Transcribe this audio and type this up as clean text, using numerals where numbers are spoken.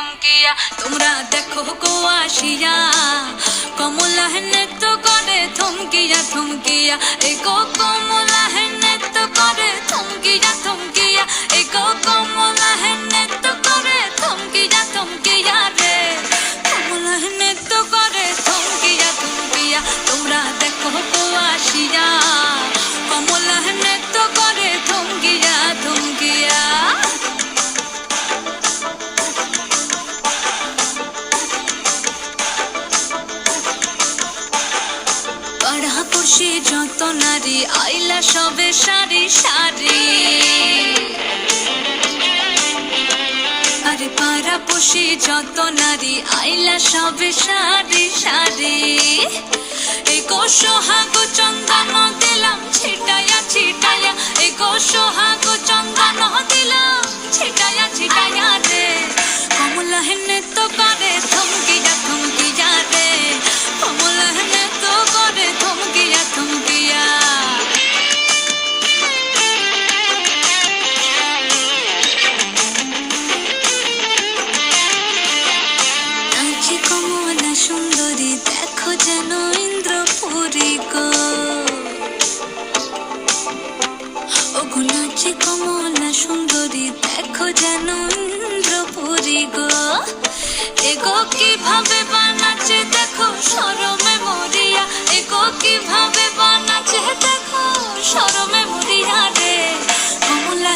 থমকিয়া তোমরা দেখো গো আসিয়া কমলা নৃত্য করে থমকিয়া থমকিয়া এ গো কমলা নৃত্য করে থমকিয়া থমকিয়া এ গো কমলা নৃত্য করে থমকিয়া থমকিয়া রে কমলা নৃত্য করে থমকিয়া থমকিয়া তোমরা দেখো গো আসিয়া কমলা নৃত্য করে থমকিয়া থমকিয়া পাড়াপড়শি যত নারী আইলা সবে সারি সারি আরে পাড়াপড়শি যত নারী আইলা সবে সারি সারি এগো সোহাগ চন্দন দিলাম ছিটায়া ছিটায়া এগো সোহাগ চন্দন দিলাম ছিটায়া ছিটায়া রে কমলা নৃত্য করে থমকিয়া থমকিয়া রে কমলা নৃত্য করে থমকিয়া থমকিয়া নাচে কমলা সুন্দরী দেখো যেন ইন্দ্রপুরী গো ওগো নাচে কমলা সুন্দরী দেখো যেন ইন্দ্রপুরী গো এগো কিভাবে বানাচ্ছে দেখো শরমে মরিয়া এগো কিভাবে বানাচ্ছে দেখো শরমে মরিয়া রে কমলা